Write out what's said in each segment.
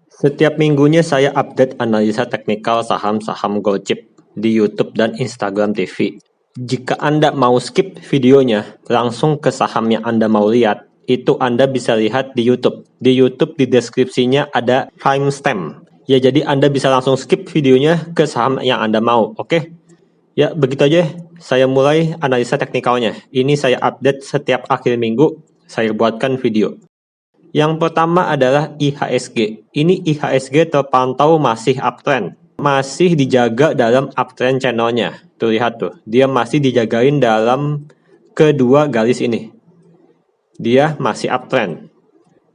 Setiap minggunya saya update analisa teknikal saham-saham gold chip di YouTube dan Instagram TV. Jika Anda mau skip videonya, langsung ke saham yang Anda mau lihat, itu Anda bisa lihat di YouTube. Di YouTube di deskripsinya ada timestamp. Ya, jadi Anda bisa langsung skip videonya ke saham yang Anda mau, oke? Ya, begitu aja. Saya mulai analisa teknikalnya. Ini saya update setiap akhir minggu, saya buatkan video. Yang pertama adalah IHSG. Ini IHSG terpantau masih uptrend. Masih dijaga dalam uptrend channelnya. Tuh lihat tuh, dia masih dijagain dalam kedua garis ini. Dia masih uptrend.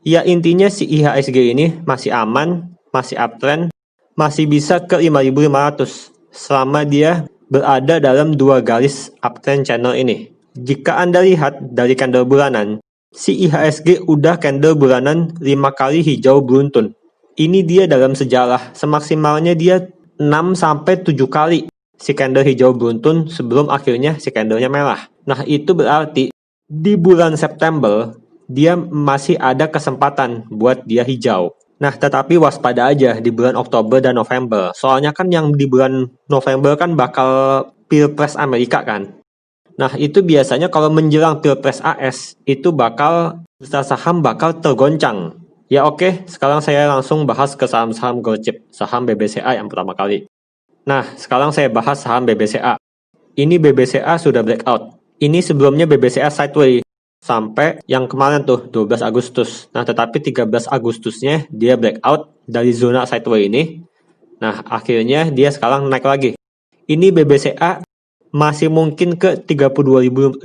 Ya intinya si IHSG ini masih aman, masih uptrend, masih bisa ke 5.500 selama dia berada dalam dua garis uptrend channel ini. Jika Anda lihat dari candle bulanan, si IHSG udah candle bulanan 5 kali hijau beruntun. Ini dia dalam sejarah, semaksimalnya dia 6-7 kali si candle hijau beruntun sebelum akhirnya si candlenya merah. Nah itu berarti di bulan September dia masih ada kesempatan buat dia hijau. Nah tetapi waspada aja di bulan Oktober dan November. Soalnya kan yang di bulan November kan bakal Pilpres Amerika kan. Nah, itu biasanya kalau menjelang Pilpres AS, itu bakal bursa saham bakal tergoncang. Ya oke, sekarang saya langsung bahas ke saham-saham gold chip, saham BBCA yang pertama kali. Nah, sekarang saya bahas saham BBCA. Ini BBCA sudah breakout. Ini sebelumnya BBCA sideways sampai yang kemarin tuh 12 Agustus. Nah, tetapi 13 Agustusnya dia breakout dari zona sideways ini. Nah, akhirnya dia sekarang naik lagi. Ini BBCA masih mungkin ke 32.500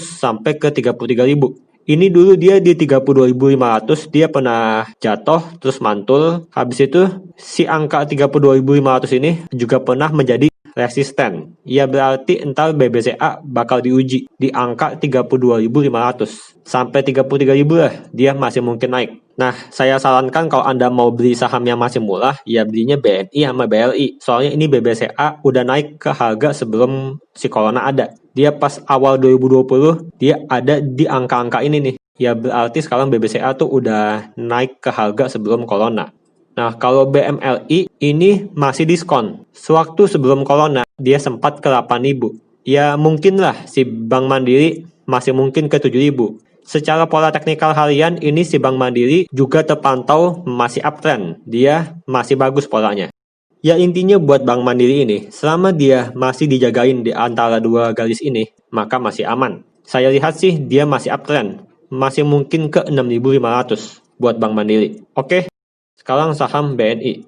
sampai ke 33.000. Ini dulu dia di 32.500 dia pernah jatuh terus mantul. Habis itu si angka 32.500 ini juga pernah menjadi resisten. Ya berarti entar BBCA bakal diuji di angka 32.500 sampai 33.000 lah dia masih mungkin naik. Nah, saya sarankan kalau Anda mau beli saham yang masih murah, ya belinya BNI sama BLI. Soalnya ini BBCA udah naik ke harga sebelum si corona ada. Dia pas awal 2020, dia ada di angka-angka ini nih. Ya berarti sekarang BBCA tuh udah naik ke harga sebelum corona. Nah, kalau BMLI ini masih diskon. Sewaktu sebelum corona, dia sempat ke 8.000. Ya mungkinlah si Bank Mandiri masih mungkin ke 7.000. Secara pola teknikal harian, ini si Bank Mandiri juga terpantau masih uptrend. Dia masih bagus polanya. Ya intinya buat Bank Mandiri ini, selama dia masih dijagain di antara dua garis ini, maka masih aman. Saya lihat sih dia masih uptrend. Masih mungkin ke 6.500 buat Bank Mandiri. Oke, sekarang saham BNI.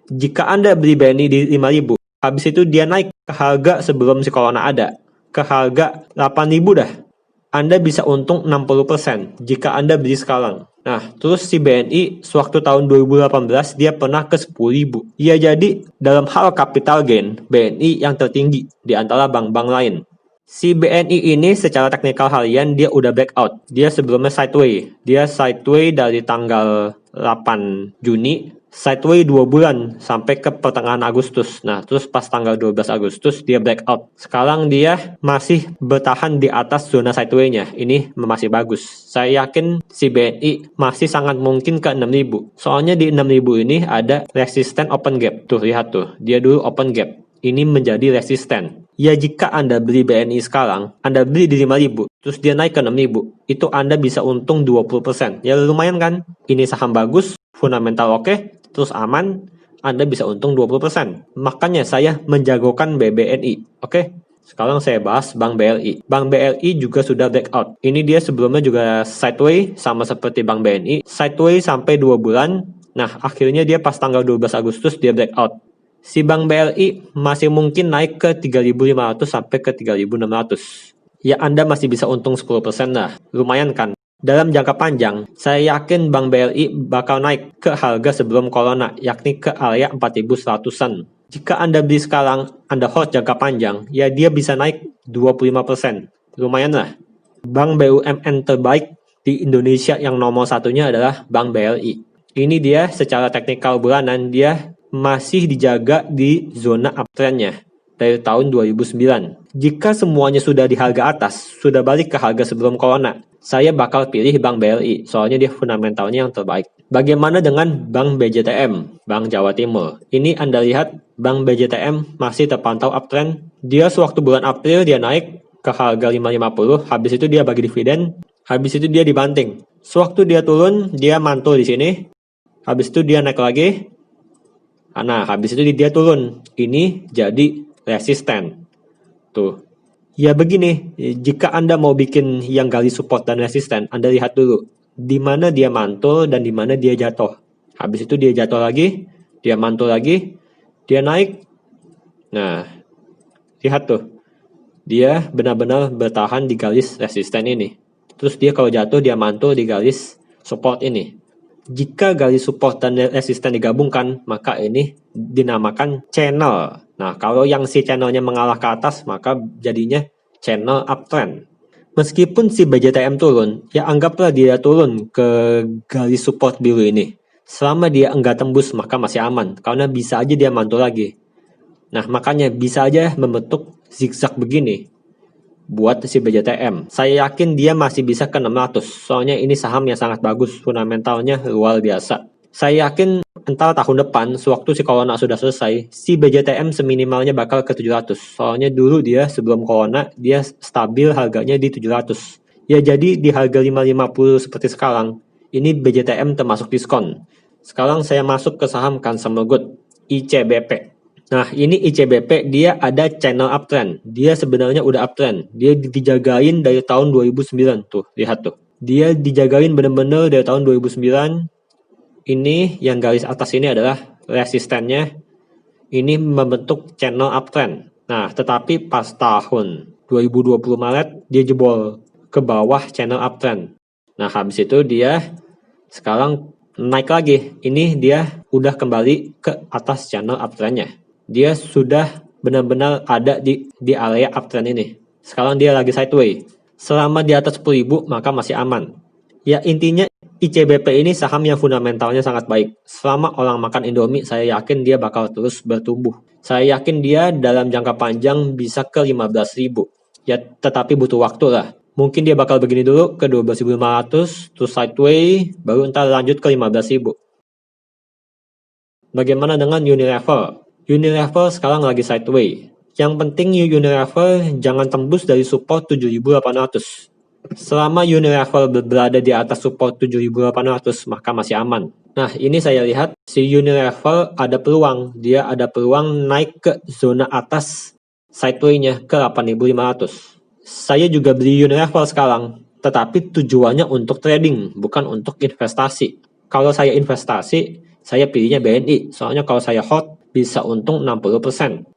Jika Anda beli BNI di 5.000, habis itu dia naik ke harga sebelum si corona ada. Ke harga 8.000 dah. Anda bisa untung 60% jika Anda beli sekarang. Nah, terus si BNI sewaktu tahun 2018 dia pernah ke 10.000. Ya jadi dalam hal capital gain, BNI yang tertinggi di antara bank-bank lain. Si BNI ini secara teknikal harian dia udah breakout. Dia sebelumnya sideways. Dia sideways dari tanggal 8 Juni sideways 2 bulan sampai ke pertengahan Agustus. Nah, terus pas tanggal 12 Agustus dia breakout. Sekarang dia masih bertahan di atas zona sideways-nya. Ini masih bagus. Saya yakin si BNI masih sangat mungkin ke 6.000. Soalnya di 6.000 ini ada resisten open gap. Tuh, lihat tuh. Dia dulu open gap. Ini menjadi resisten. Ya jika Anda beli BNI sekarang, Anda beli di 5.000, terus dia naik ke 6.000, itu Anda bisa untung 20%. Ya lumayan kan? Ini saham bagus, fundamental oke, terus aman, Anda bisa untung 20%. Makanya saya menjagokan BBNI. Oke? Sekarang saya bahas Bank BLI. Bank BLI juga sudah breakout. Ini dia sebelumnya juga sideways, sama seperti Bank BNI. Sideways sampai 2 bulan. Nah, akhirnya dia pas tanggal 12 Agustus dia breakout. Si Bank BLI masih mungkin naik ke 3.500 sampai ke 3.600. Ya Anda masih bisa untung 10% lah. Lumayan kan? Dalam jangka panjang, saya yakin Bank BLI bakal naik ke harga sebelum corona, yakni ke area 4.100-an. Jika Anda beli sekarang, Anda hold jangka panjang, ya dia bisa naik 25%. Lumayan lah. Bank BUMN terbaik di Indonesia yang nomor satunya adalah Bank BLI. Ini dia secara teknikal bulanan, dia masih dijaga di zona uptrendnya dari tahun 2009. Jika semuanya sudah di harga atas, sudah balik ke harga sebelum corona, saya bakal pilih Bank BLI, soalnya dia fundamentalnya yang terbaik. Bagaimana dengan Bank BJTM, Bank Jawa Timur? Ini Anda lihat Bank BJTM masih terpantau uptrend. Dia sewaktu bulan April dia naik ke harga 550, habis itu dia bagi dividen, habis itu dia dibanting. Sewaktu dia turun, dia mantul di sini. Habis itu dia naik lagi. Nah, habis itu dia turun. Ini jadi resisten. Tuh. Ya begini, jika Anda mau bikin yang gali support dan resisten, Anda lihat dulu di mana dia mantul dan di mana dia jatuh. Habis itu dia jatuh lagi, dia mantul lagi, dia naik. Nah, lihat tuh. Dia benar-benar bertahan di garis resisten ini. Terus dia kalau jatuh dia mantul di garis support ini. Jika garis support dan resisten digabungkan, maka ini dinamakan channel. Nah, kalau yang si channelnya mengarah ke atas, maka jadinya channel uptrend. Meskipun si BJTM turun, ya anggaplah dia turun ke garis support biru ini. Selama dia enggak tembus, maka masih aman. Karena bisa aja dia mantul lagi. Nah, makanya bisa aja membentuk zigzag begini buat si BJTM. Saya yakin dia masih bisa ke 600. Soalnya ini saham yang sangat bagus, fundamentalnya luar biasa. Saya yakin entar tahun depan, sewaktu si Corona sudah selesai, si BJTM seminimalnya bakal ke 700. Soalnya dulu dia sebelum Corona, dia stabil harganya di 700. Ya jadi di harga 550 seperti sekarang, ini BJTM termasuk diskon. Sekarang saya masuk ke saham Consumer Good, ICBP. Nah, ini ICBP dia ada channel uptrend. Dia sebenarnya udah uptrend. Dia dijagain dari tahun 2009 tuh, lihat tuh. Dia dijagain bener-bener dari tahun 2009. Ini yang garis atas ini adalah resistennya. Ini membentuk channel uptrend. Nah, tetapi pas tahun 2020 Maret dia jebol ke bawah channel uptrend. Nah, habis itu dia sekarang naik lagi. Ini dia udah kembali ke atas channel uptrendnya. Dia sudah benar-benar ada di area uptrend ini. Sekarang dia lagi sideways. Selama di atas 10.000 maka masih aman. Ya intinya ICBP ini saham yang fundamentalnya sangat baik. Selama orang makan Indomie, saya yakin dia bakal terus bertumbuh. Saya yakin dia dalam jangka panjang bisa ke 15.000. Ya tetapi butuh waktu lah. Mungkin dia bakal begini dulu ke 12.500, terus sideways, baru ntar lanjut ke 15.000. Bagaimana dengan Unilever? Unilever sekarang lagi sideways. Yang penting Unilever jangan tembus dari support 7.800. Selama Unilever berada di atas support 7.800 maka masih aman. Nah, ini saya lihat si Unilever ada peluang. Dia ada peluang naik ke zona atas sideways-nya ke 8.500. Saya juga beli Unilever sekarang, tetapi tujuannya untuk trading, bukan untuk investasi. Kalau saya investasi, saya pilihnya BNI. Soalnya kalau saya hold, bisa untung 60%.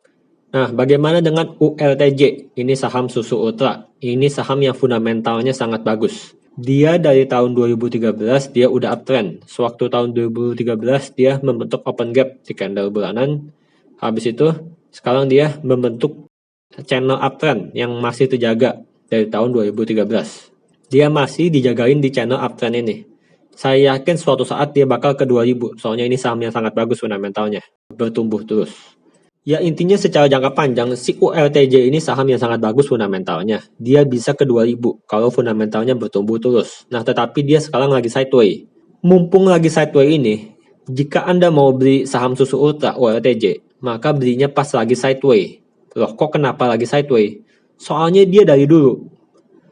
Nah, bagaimana dengan ULTJ? Ini saham susu ultra. Ini saham yang fundamentalnya sangat bagus. Dia dari tahun 2013 dia udah uptrend. Sewaktu tahun 2013 dia membentuk open gap di candle bulanan. Habis itu sekarang dia membentuk channel uptrend yang masih terjaga dari tahun 2013. Dia masih dijagain di channel uptrend ini. Saya yakin suatu saat dia bakal ke 2000. Soalnya ini saham yang sangat bagus fundamentalnya. Bertumbuh terus. Ya intinya secara jangka panjang, si ULTJ ini saham yang sangat bagus fundamentalnya. Dia bisa ke 2000 kalau fundamentalnya bertumbuh terus. Nah tetapi dia sekarang lagi sideways. Mumpung lagi sideways ini, jika Anda mau beli saham susu ultra ULTJ, maka belinya pas lagi sideways. Loh kok kenapa lagi sideways? Soalnya dia dari dulu.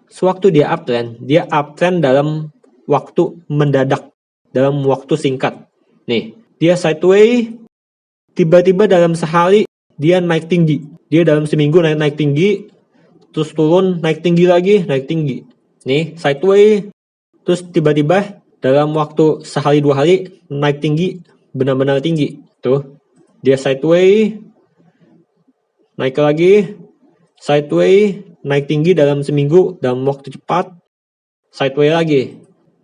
Sewaktu dia uptrend dalam waktu mendadak, dalam waktu singkat. Nih, dia sideways, tiba-tiba dalam sehari dia naik tinggi. Dia dalam seminggu naik tinggi, terus turun, naik tinggi lagi, naik tinggi. Nih, sideways, terus tiba-tiba dalam waktu sehari 2 hari naik tinggi, benar-benar tinggi. Tuh, dia sideways, naik lagi, sideways, naik tinggi dalam seminggu, dalam waktu cepat, sideways lagi.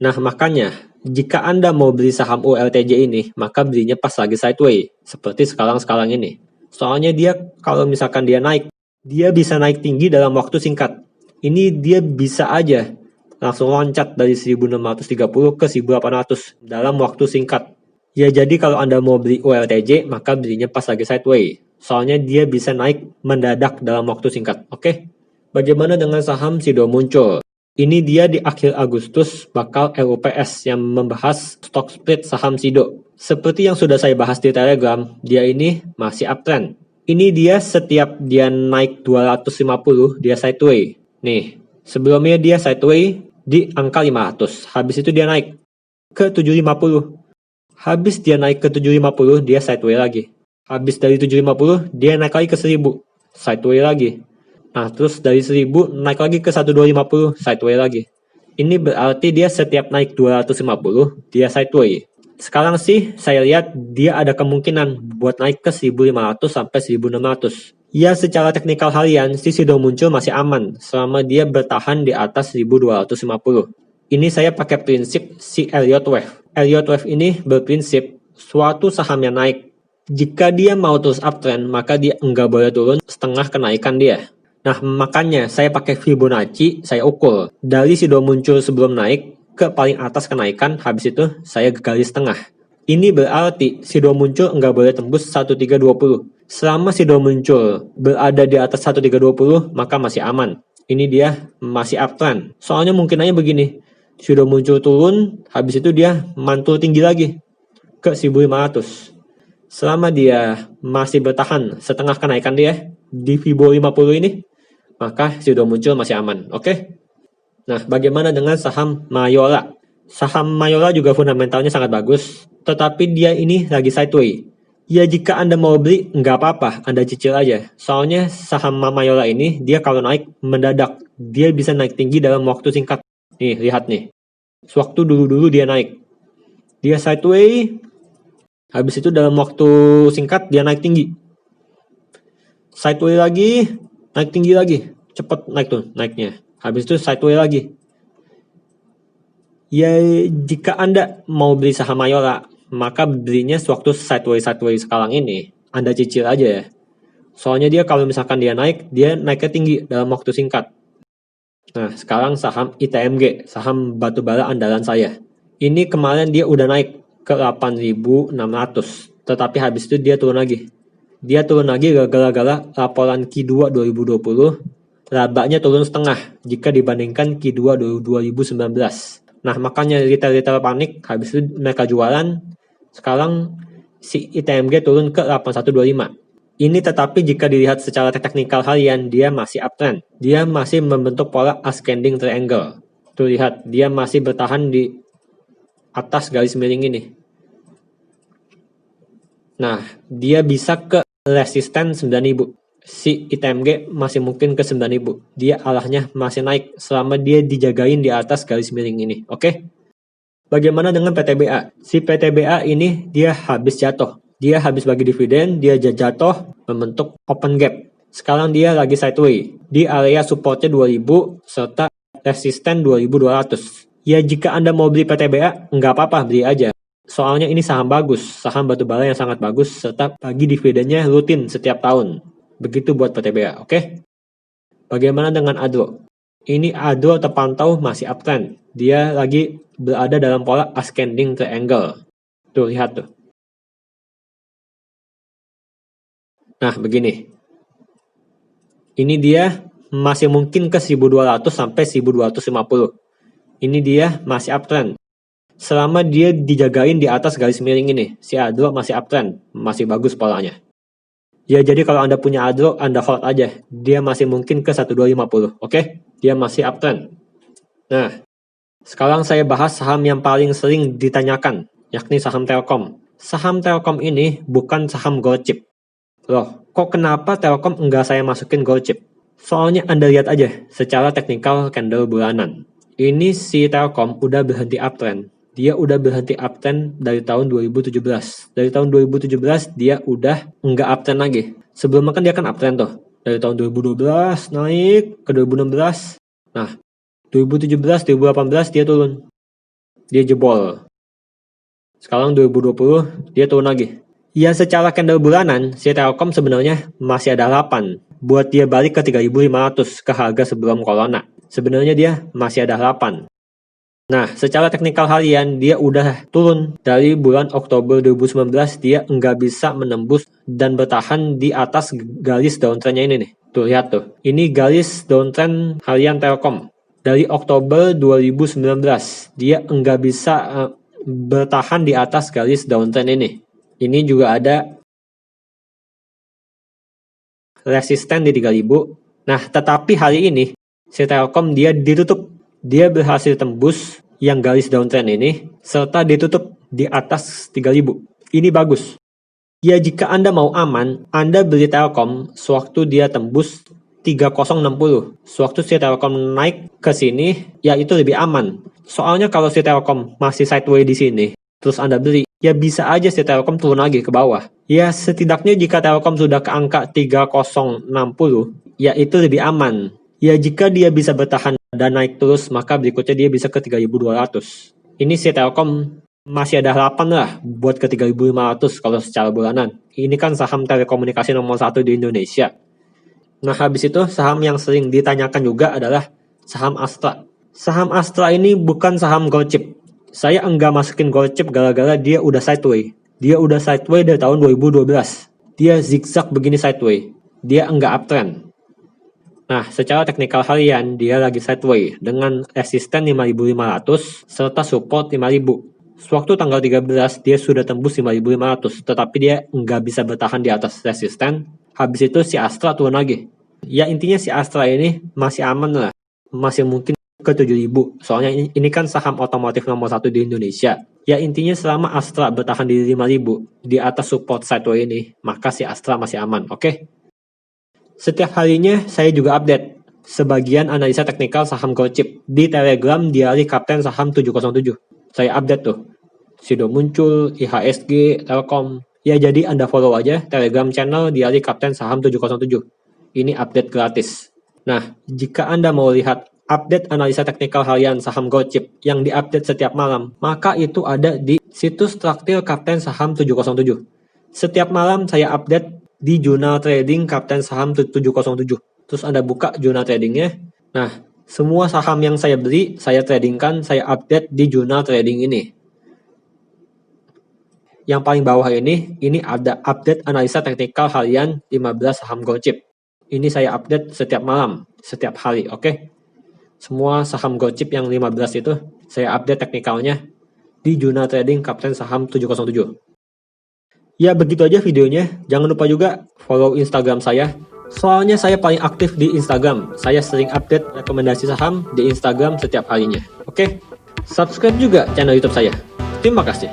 Nah, makanya jika Anda mau beli saham ULTJ ini, maka belinya pas lagi sideways, seperti sekarang ini. Soalnya dia kalau misalkan dia naik, dia bisa naik tinggi dalam waktu singkat. Ini dia bisa aja langsung loncat dari 1630 ke 1800 dalam waktu singkat. Ya jadi kalau Anda mau beli ULTJ, maka belinya pas lagi sideways. Soalnya dia bisa naik mendadak dalam waktu singkat. Oke? Bagaimana dengan saham Sido Muncul? Ini dia di akhir Agustus bakal LUPS yang membahas stock split saham Sido. Seperti yang sudah saya bahas di Telegram, dia ini masih uptrend. Ini dia setiap dia naik 250, dia sideway. Nih, sebelumnya dia sideway di angka 500. Habis itu dia naik ke 750. Habis dia naik ke 750, dia sideway lagi. Habis dari 750, dia naik lagi ke 1000. Sideway lagi. Nah, terus dari 1000 naik lagi ke 1250, sideway lagi. Ini berarti dia setiap naik 250, dia sideway. Sekarang sih saya lihat dia ada kemungkinan buat naik ke 1500 sampai 1600. Ya, secara teknikal harian, si Sido muncul masih aman selama dia bertahan di atas 1250. Ini saya pakai prinsip si Elliott Wave. Elliott Wave ini berprinsip suatu saham yang naik, jika dia mau terus uptrend, maka dia enggak boleh turun setengah kenaikan dia. Nah, makanya saya pakai Fibonacci, saya ukur. Dari Sido muncul sebelum naik ke paling atas kenaikan, habis itu saya garis tengah. Ini berarti Sido muncul enggak boleh tembus 1320. Selama Sido muncul berada di atas 1320, maka masih aman. Ini dia masih uptrend. Soalnya mungkin aja begini, Sido muncul turun, habis itu dia mantul tinggi lagi ke 1500. Selama dia masih bertahan setengah kenaikan dia di Fibo 50 ini, maka Sido muncul masih aman. Oke? Nah, bagaimana dengan saham Mayora? Saham Mayora juga fundamentalnya sangat bagus, tetapi dia ini lagi sideway. Ya, jika Anda mau beli, nggak apa-apa, Anda cicil aja. Soalnya saham Mayora ini, dia kalau naik mendadak, dia bisa naik tinggi dalam waktu singkat. Nih, lihat nih. Sewaktu dulu-dulu dia naik. Dia sideway, habis itu dalam waktu singkat dia naik tinggi. Sideway lagi, naik tinggi lagi. Cepat naik tuh, naiknya. Habis itu sideway lagi. Ya, jika Anda mau beli saham Mayora, maka belinya sewaktu sideway sekarang ini. Anda cicil aja ya. Soalnya dia kalau misalkan dia naiknya tinggi dalam waktu singkat. Nah, sekarang saham ITMG, saham batubara andalan saya. Ini kemarin dia udah naik ke 8.600, tetapi habis itu dia turun lagi. Dia turun lagi gara-gara laporan Q2 2020, labanya turun setengah jika dibandingkan Q2 2019. Nah, makanya retail-retail panik, habis itu mereka jualan. Sekarang si ITMG turun ke 8125. Ini tetapi jika dilihat secara teknikal harian, dia masih uptrend. Dia masih membentuk pola ascending triangle. Tuh lihat, dia masih bertahan di atas garis miring ini. Nah, dia bisa ke resisten 9.000. Si ITMG masih mungkin ke 9.000. Dia arahnya masih naik selama dia dijagain di atas garis miring ini. Oke? Bagaimana dengan PTBA? Si PTBA ini dia habis jatuh. Dia habis bagi dividen, dia jatuh membentuk open gap. Sekarang dia lagi sideway. Di area supportnya 2.000 serta resisten 2.200. Ya, jika Anda mau beli PTBA, nggak apa-apa, beli aja. Soalnya ini saham bagus, saham batubara yang sangat bagus, serta bagi dividennya rutin setiap tahun. Begitu buat PTBA, oke? Bagaimana dengan Adro? Ini Adro terpantau masih uptrend. Dia lagi berada dalam pola ascending triangle. Tuh, lihat tuh. Nah, begini. Ini dia masih mungkin ke 1.200 sampai 1.250. Ini dia masih uptrend. Selama dia dijagain di atas garis miring ini, si Adro masih uptrend, masih bagus polanya. Ya, jadi kalau Anda punya Adro, Anda hold aja. Dia masih mungkin ke 1.250, oke? Dia masih uptrend. Nah, sekarang saya bahas saham yang paling sering ditanyakan, yakni saham Telkom. Saham Telkom ini bukan saham gold chip. Loh, kok kenapa Telkom enggak saya masukin gold chip? Soalnya Anda lihat aja, secara teknikal candle bulanan. Ini si Telkom udah berhenti uptrend. Dia udah berhenti uptrend dari tahun 2017. Dari tahun 2017 dia udah nggak uptrend lagi. Sebelumnya kan dia kan uptrend tuh. Dari tahun 2012 naik ke 2016. Nah, 2017, 2018 dia turun. Dia jebol. Sekarang 2020 dia turun lagi. Ya, secara candle bulanan, si Telkom sebenarnya masih ada harapan buat dia balik ke 3.500 ke harga sebelum corona. Sebenarnya dia masih ada harapan. Nah, secara teknikal harian dia udah turun. Dari bulan Oktober 2019 dia nggak bisa menembus dan bertahan di atas garis downtrendnya ini nih. Tuh, lihat tuh. Ini garis downtrend harian Telkom. Dari Oktober 2019, dia nggak bisa bertahan di atas garis downtrend ini. Ini juga ada resisten di 3000. Nah, tetapi hari ini, si Telkom dia ditutup. Dia berhasil tembus yang garis downtrend ini, serta ditutup di atas 3000. Ini bagus. Ya, jika Anda mau aman, Anda beli Telkom sewaktu dia tembus 3060. Sewaktu si Telkom naik ke sini, ya itu lebih aman. Soalnya kalau si Telkom masih sideways di sini, terus Anda beli, ya bisa aja si Telkom turun lagi ke bawah. Ya setidaknya jika Telkom sudah ke angka 3060, ya itu lebih aman. Ya jika dia bisa bertahan dan naik terus, maka berikutnya dia bisa ke 3200. Ini si Telkom masih ada harapan lah buat ke 3500 kalau secara bulanan. Ini kan saham telekomunikasi nomor 1 di Indonesia. Nah, habis itu saham yang sering ditanyakan juga adalah saham Astra. Saham Astra ini bukan saham gold chip. Saya enggak masukin gold chip gara-gara dia udah sideways. Dia udah sideways dari tahun 2012. Dia zigzag begini sideways. Dia enggak uptrend. Nah, secara teknikal harian dia lagi sideways dengan resisten 5500 serta support 5000. Sewaktu tanggal 13 dia sudah tembus 5500, tetapi dia nggak bisa bertahan di atas resisten. Habis itu si Astra turun lagi. Ya intinya si Astra ini masih aman lah. Masih mungkin ke 7000. Soalnya ini kan saham otomotif nomor 1 di Indonesia. Ya intinya selama Astra bertahan di 5000 di atas support sideways ini, maka si Astra masih aman, oke? Setiap harinya saya juga update sebagian analisa teknikal saham gold chip di Telegram Diari Kapten Saham 707. Saya update tuh. Sido muncul, IHSG, Telkom. Ya jadi Anda follow aja Telegram channel Diari Kapten Saham 707. Ini update gratis. Nah, jika Anda mau lihat update analisa teknikal harian saham gold chip yang diupdate setiap malam, maka itu ada di situs Traktir Kapten Saham 707. Setiap malam saya update di jurnal trading Kapten Saham 707. Terus Anda buka jurnal tradingnya. Nah, semua saham yang saya beli, saya tradingkan, saya update di jurnal trading ini. Yang paling bawah ini ada update analisa teknikal harian 15 saham gold chip. Ini saya update setiap malam, setiap hari, oke? Semua saham gold chip yang 15 itu, saya update teknikalnya di jurnal trading Kapten Saham 707. Ya begitu aja videonya, jangan lupa juga follow Instagram saya. Soalnya saya paling aktif di Instagram, saya sering update rekomendasi saham di Instagram setiap harinya. Oke, subscribe juga channel YouTube saya. Terima kasih.